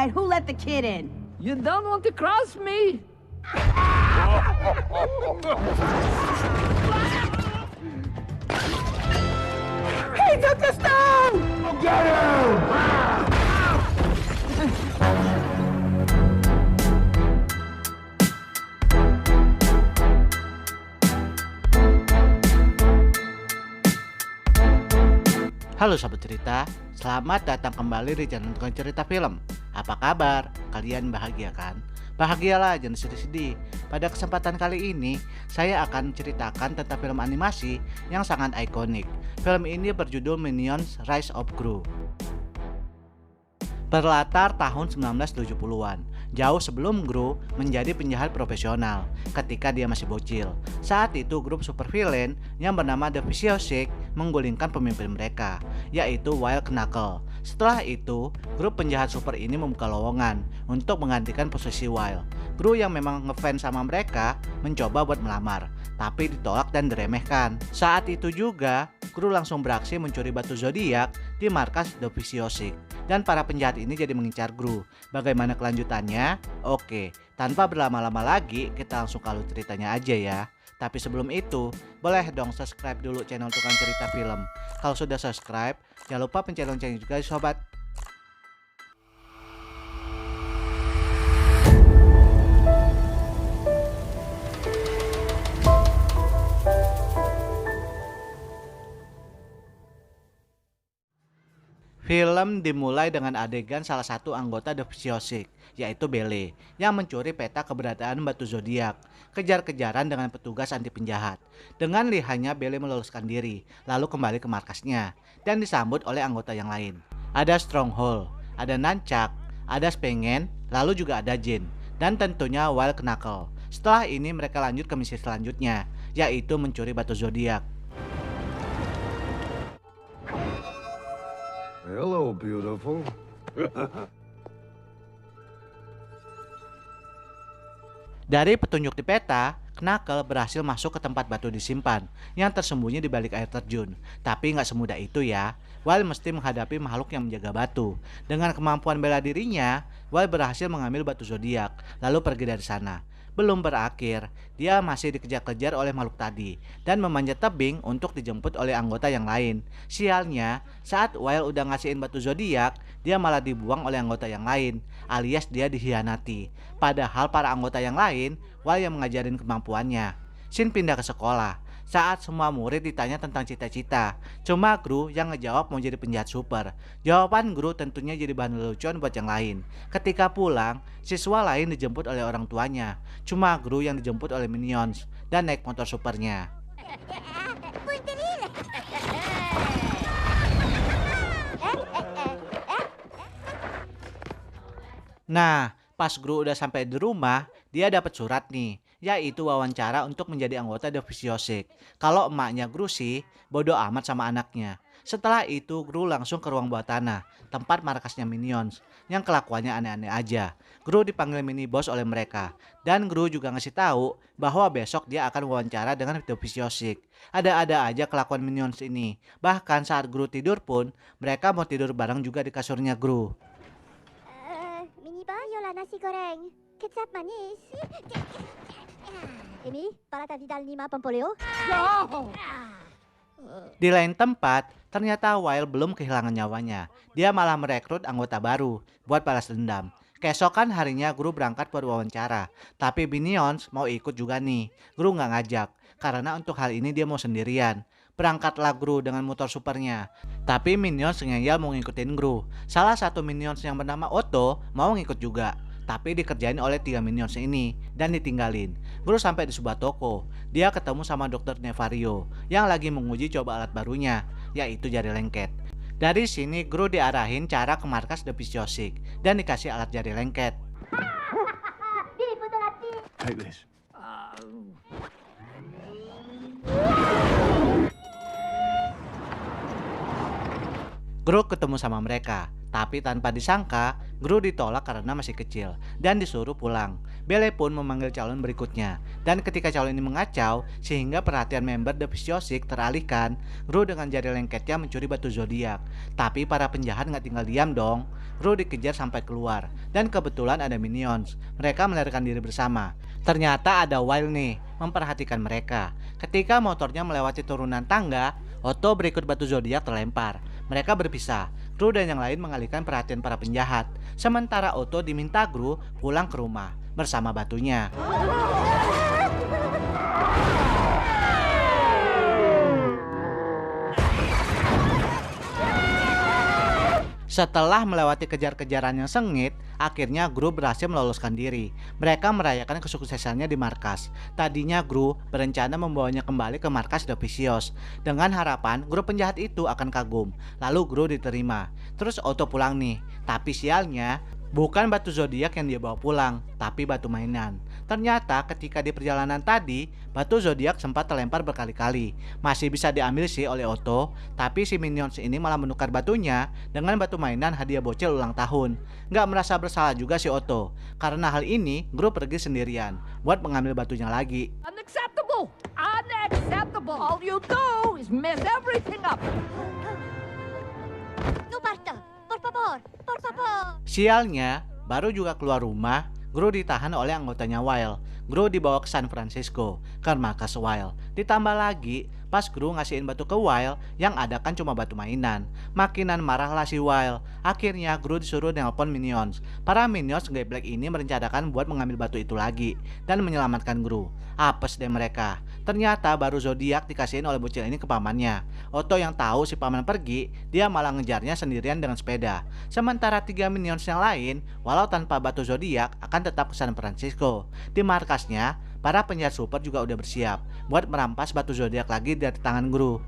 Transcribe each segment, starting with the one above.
And who let the kid in? You don't want to cross me? He took the stone! Get him! Halo Sobat Cerita, selamat datang kembali di channel Tukang Cerita Film. Apa kabar? Kalian bahagia kan? Bahagialah, jangan sedih-sedih. Pada kesempatan kali ini, saya akan menceritakan tentang film animasi yang sangat ikonik. Film ini berjudul Minions Rise of Gru. Berlatar tahun 1970-an, jauh sebelum Gru menjadi penjahat profesional ketika dia masih bocil. Saat itu grup supervillain yang bernama The Vicious Six menggulingkan pemimpin mereka, yaitu Wild Knuckle. Setelah itu, grup penjahat super ini membuka lowongan untuk menggantikan posisi Wild. Gru yang memang ngefans sama mereka mencoba buat melamar, tapi ditolak dan diremehkan. Saat itu juga, Gru langsung beraksi mencuri batu zodiak di markas The Vicious Six. Dan para penjahat ini jadi mengincar Gru. Bagaimana kelanjutannya? Oke, tanpa berlama-lama lagi, kita langsung ke alur ceritanya aja ya. Tapi sebelum itu, boleh dong subscribe dulu channel Tukang Cerita Film. Kalau sudah subscribe, jangan lupa pencet loncengnya juga sobat. Film dimulai dengan adegan salah satu anggota The Vicious Six, yaitu Bele, yang mencuri peta keberadaan batu zodiak, kejar-kejaran dengan petugas anti penjahat. Dengan lihainya Bele meloloskan diri, lalu kembali ke markasnya, dan disambut oleh anggota yang lain. Ada Stronghold, ada Nunchuck, ada Spengen, lalu juga ada Jin, dan tentunya Wild Knuckle. Setelah ini mereka lanjut ke misi selanjutnya, yaitu mencuri batu zodiak. Hello, beautiful. Dari petunjuk di peta, Knuckle berhasil masuk ke tempat batu disimpan yang tersembunyi di balik air terjun. Tapi nggak semudah itu ya. Wild mesti menghadapi makhluk yang menjaga batu. Dengan kemampuan bela dirinya, Wild berhasil mengambil batu zodiak lalu pergi dari sana. Belum berakhir, dia masih dikejar-kejar oleh makhluk tadi dan memanjat tebing untuk dijemput oleh anggota yang lain. Sialnya, saat Wild udah ngasihin batu zodiak, dia malah dibuang oleh anggota yang lain, alias dia dikhianati. Padahal para anggota yang lain, Wild yang mengajarin kemampuannya. Shin pindah ke sekolah. Saat semua murid ditanya tentang cita-cita, cuma Gru yang ngejawab mau jadi penjahat super. Jawaban Gru tentunya jadi bahan lelucon buat yang lain. Ketika pulang, siswa lain dijemput oleh orang tuanya. Cuma Gru yang dijemput oleh Minions dan naik motor supernya. Nah, pas Gru udah sampai di rumah, dia dapat surat nih, yaitu wawancara untuk menjadi anggota The Vicious Six. Kalau emaknya Gru sih, bodoh amat sama anaknya. Setelah itu Gru langsung ke ruang bawah tanah, tempat markasnya Minions, yang kelakuannya aneh-aneh aja. Gru dipanggil mini boss oleh mereka, dan Gru juga ngasih tahu bahwa besok dia akan wawancara dengan The Vicious Six. Ada-ada aja kelakuan Minions ini. Bahkan saat Gru tidur pun, mereka mau tidur bareng juga di kasurnya Gru. Mini bar yola nasi goreng, kecap manis. Emi, para Vidal Lima Pompoleo. Di lain tempat, ternyata Wild belum kehilangan nyawanya. Dia malah merekrut anggota baru buat balas dendam. Keesokan harinya Gru berangkat buat wawancara, tapi Minions mau ikut juga nih. Gru nggak ngajak, karena untuk hal ini dia mau sendirian. Berangkatlah Gru dengan motor supernya, tapi Minions ngeyel mau ngikutin Gru. Salah satu Minions yang bernama Otto mau ngikut juga, tapi dikerjain oleh 3 Minions ini dan ditinggalin. Gru sampai di sebuah toko. Dia ketemu sama Dr. Nevario yang lagi menguji coba alat barunya, yaitu jari lengket. Dari sini Gru diarahin cara ke markas The Vicious Six dan dikasih alat jari lengket. Take this. Gru ketemu sama mereka, tapi tanpa disangka Gru ditolak karena masih kecil dan disuruh pulang. Belle pun memanggil calon berikutnya, dan ketika calon ini mengacau sehingga perhatian member The Physiosic teralihkan, Gru dengan jari lengketnya mencuri batu zodiak. Tapi para penjahat nggak tinggal diam dong. Gru dikejar sampai keluar, dan kebetulan ada minions. Mereka melarikan diri bersama. Ternyata ada Wild nih memperhatikan mereka. Ketika motornya melewati turunan tangga, Otto berikut batu zodiak terlempar. Mereka berpisah. Gru dan yang lain mengalihkan perhatian para penjahat. Sementara Otto diminta Gru pulang ke rumah bersama batunya. Setelah melewati kejar-kejaran yang sengit, akhirnya Gru berhasil meloloskan diri. Mereka merayakan kesuksesannya di markas. Tadinya Gru berencana membawanya kembali ke markas The Vicious dengan harapan grup penjahat itu akan kagum. Lalu Gru diterima. Terus Otto pulang nih. Tapi sialnya, bukan batu zodiak yang dia bawa pulang, tapi batu mainan. Ternyata ketika di perjalanan tadi, batu zodiak sempat terlempar berkali-kali. Masih bisa diambil sih oleh Otto, tapi si minions ini malah menukar batunya dengan batu mainan hadiah bocil ulang tahun. Nggak merasa bersalah juga si Otto. Karena hal ini, Gru pergi sendirian buat mengambil batunya lagi. Unacceptable! Unacceptable! All you do is mess everything up! No parto. Por favor. Por favor. Sialnya, baru juga keluar rumah, Gru ditahan oleh anggotanya Wild. Gru dibawa ke San Francisco, ke markas Wild. Ditambah lagi, pas Gru ngasihin batu ke Wild, yang ada kan cuma batu mainan. Makinan marahlah si Wild. Akhirnya Gru disuruh nelpon minions. Para minions geblek ini merencanakan buat mengambil batu itu lagi dan menyelamatkan Gru. Apes deh mereka. Ternyata baru zodiak dikasihin oleh bocil ini ke pamannya. Otto yang tahu si paman pergi, dia malah ngejarnya sendirian dengan sepeda. Sementara 3 minions yang lain, walau tanpa batu zodiak, akan tetap ke San Francisco. Di markasnya, para penjahat super juga udah bersiap buat merampas batu zodiak lagi dari tangan Gru.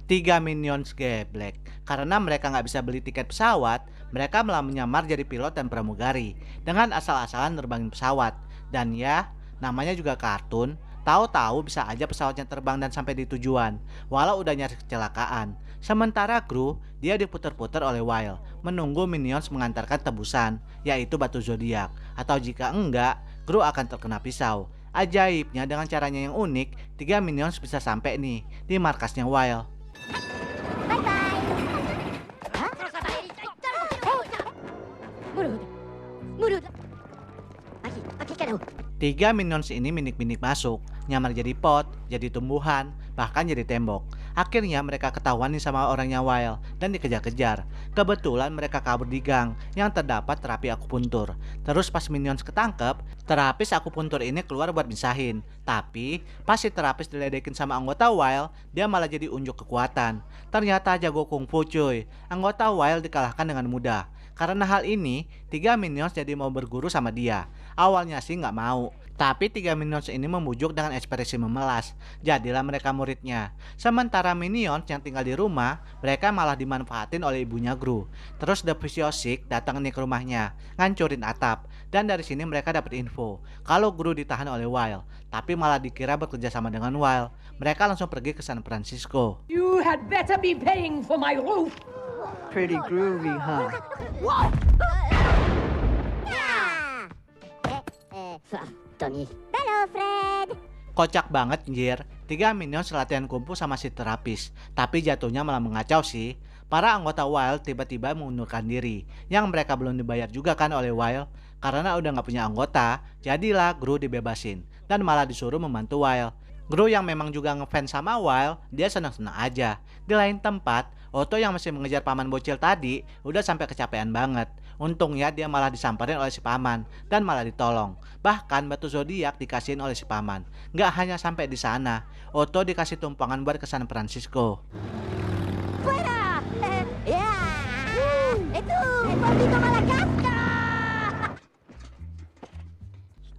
Tiga minions geblek. Karena mereka nggak bisa beli tiket pesawat, mereka malah menyamar jadi pilot dan pramugari dengan asal-asalan nerbangin pesawat. Dan ya, namanya juga kartun, tahu-tahu bisa aja pesawatnya terbang dan sampai di tujuan, walau udah nyaris kecelakaan. Sementara Gru, dia diputer-puter oleh Wild, menunggu minions mengantarkan tebusan, yaitu batu zodiak. Atau jika enggak, Gru akan terkena pisau. Ajaibnya dengan caranya yang unik, 3 minions bisa sampai nih di markasnya Wild. Tiga minions ini minik-minik masuk, nyamar jadi pot, jadi tumbuhan, bahkan jadi tembok. Akhirnya mereka ketahuan nih sama orangnya Wild dan dikejar-kejar. Kebetulan mereka kabur di gang yang terdapat terapi akupuntur. Terus pas minions ketangkep, terapis akupuntur ini keluar buat misahin. Tapi pas si terapis diledekin sama anggota Wild, dia malah jadi unjuk kekuatan. Ternyata jago kungfu cuy. Anggota Wild dikalahkan dengan mudah. Karena hal ini, 3 minions jadi mau berguru sama dia. Awalnya sih nggak mau, tapi 3 minions ini membujuk dengan ekspresi memelas. Jadilah mereka muridnya. Sementara minions yang tinggal di rumah, mereka malah dimanfaatin oleh ibunya Gru. Terus The Physiosic datang nih ke rumahnya, ngancurin atap. Dan dari sini mereka dapat info kalau Gru ditahan oleh Wild, tapi malah dikira bekerja sama dengan Wild. Mereka langsung pergi ke San Francisco. You had better be paying for my roof! Pretty groovy, huh? Hello, Fred. Kocak banget anjir. 3 minions latihan kungfu sama si terapis, tapi jatuhnya malah mengacau sih. Para anggota Wild tiba-tiba mengundurkan diri, yang mereka belum dibayar juga kan oleh Wild. Karena udah gak punya anggota, jadilah Gru dibebasin dan malah disuruh membantu Wild. Gru yang memang juga ngefans sama Wild, dia senang-senang aja. Di lain tempat, Otto yang masih mengejar paman bocil tadi udah sampai kecapean banget. Untungnya dia malah disamperin oleh si paman dan malah ditolong. Bahkan batu zodiak dikasihin oleh si paman. Nggak hanya sampai di sana, Otto dikasih tumpangan buat ke San Francisco. Fuera. Ya. Itu Bobito Malagaska.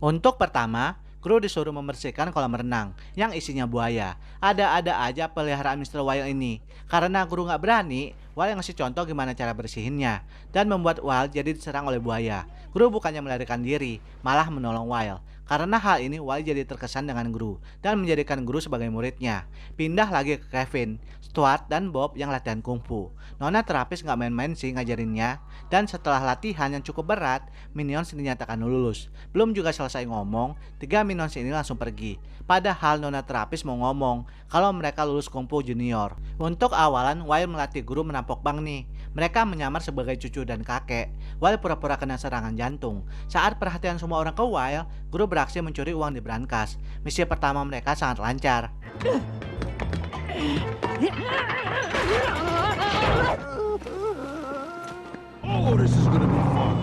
Untuk pertama, Gru disuruh membersihkan kolam renang yang isinya buaya. Ada-ada aja peliharaan Mr. Wild ini. Karena Gru nggak berani, Wild ngasih contoh gimana cara bersihinnya dan membuat Wild jadi diserang oleh buaya. Gru bukannya melarikan diri, malah menolong Wild. Karena hal ini, Wild jadi terkesan dengan Gru dan menjadikan Gru sebagai muridnya. Pindah lagi ke Kevin, Stuart, dan Bob yang latihan kungfu. Nona terapis nggak main-main sih ngajarinnya. Dan setelah latihan yang cukup berat, Minions dinyatakan lulus. Belum juga selesai ngomong, 3 Minions ini langsung pergi. Padahal Nona terapis mau ngomong kalau mereka lulus kungfu junior. Untuk awalan, Wild melatih Gru merampok bank nih. Mereka menyamar sebagai cucu dan kakek. Wild pura-pura kena serangan jantung. Saat perhatian semua orang ke Wild, Gru beraksi mencuri uang di brankas. Misi pertama mereka sangat lancar. Oh, this is gonna be fun.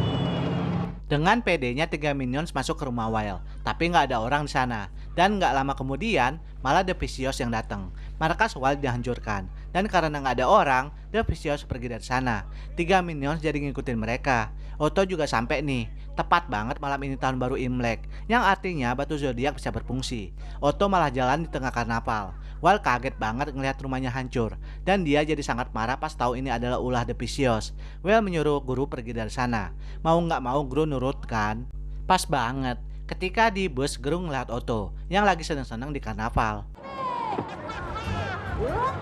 Dengan PD-nya 3 Minions masuk ke rumah Wild, tapi nggak ada orang di sana. Dan nggak lama kemudian, malah The Vicious yang datang. Markas Wild dihancurkan, dan karena nggak ada orang, The Vicious pergi dari sana. 3 Minions jadi ngikutin mereka. Otto juga sampai nih. Tepat banget malam ini tahun baru Imlek, yang artinya batu zodiak bisa berfungsi. Otto malah jalan di tengah karnaval. Wild kaget banget ngelihat rumahnya hancur, dan dia jadi sangat marah pas tahu ini adalah ulah The Vicious. Wild menyuruh Gru pergi dari sana. Mau nggak mau Gru nurut kan? Pas banget, ketika di bus Gru ngelihat Otto yang lagi seneng-seneng di karnaval.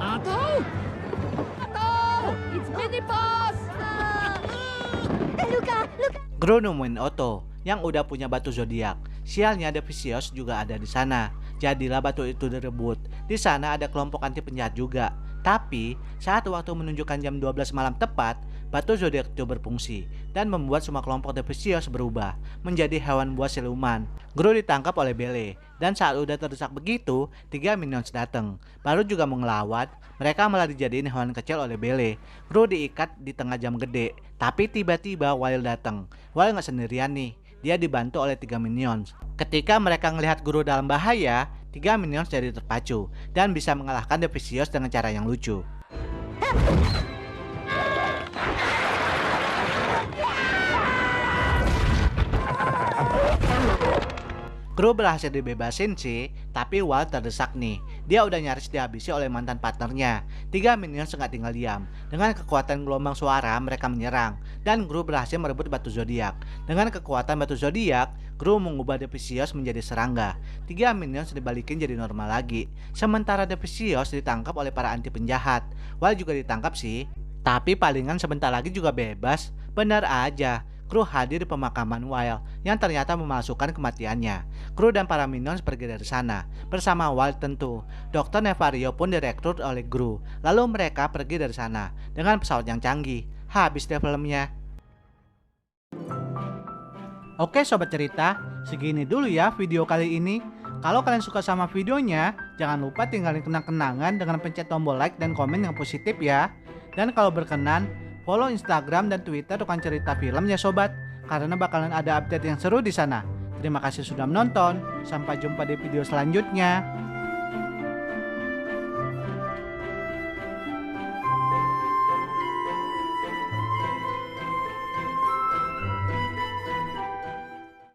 Otto? Otto! It's Mini Boss! Luka! Gru nemuin Otto yang udah punya batu zodiak. Sialnya The Vicious juga ada di sana. Jadilah batu itu direbut. Di sana ada kelompok anti penjahat juga. Tapi saat waktu menunjukkan jam 12 malam tepat, batu zodiak itu berfungsi dan membuat semua kelompok The Vicious berubah menjadi hewan buas siluman. Gru ditangkap oleh Bele, dan saat udah terdesak begitu, 3 Minions datang. Baru juga mau ngelawan, mereka malah dijadiin hewan kecil oleh Bele. Gru diikat di tengah jam gede, tapi tiba-tiba Wild datang. Wild nggak sendirian nih, dia dibantu oleh 3 Minions. Ketika mereka melihat Gru dalam bahaya, 3 Minions jadi terpacu dan bisa mengalahkan The Vicious dengan cara yang lucu. Gru berhasil dibebasin sih, tapi Wild terdesak nih. Dia udah nyaris dihabisi oleh mantan partnernya. 3 Minions nggak tinggal diam. Dengan kekuatan gelombang suara, mereka menyerang, dan Gru berhasil merebut batu zodiak. Dengan kekuatan batu zodiak, Gru mengubah The Vicious menjadi serangga. 3 Minions dibalikin jadi normal lagi. Sementara The Vicious ditangkap oleh para anti penjahat. Wild juga ditangkap sih, tapi palingan sebentar lagi juga bebas. Benar aja. Gru hadir di pemakaman Wild yang ternyata memalsukan kematiannya. Gru dan para Minions pergi dari sana bersama Wild tentu. Dr. Nefario pun direkrut oleh Gru. Lalu mereka pergi dari sana dengan pesawat yang canggih. Habis deh filmnya. Oke sobat cerita, segini dulu ya video kali ini. Kalau kalian suka sama videonya, jangan lupa tinggalin kenang-kenangan dengan pencet tombol like dan komen yang positif ya. Dan kalau berkenan, follow Instagram dan Twitter Tukang Cerita Film ya sobat, karena bakalan ada update yang seru di sana. Terima kasih sudah menonton. Sampai jumpa di video selanjutnya.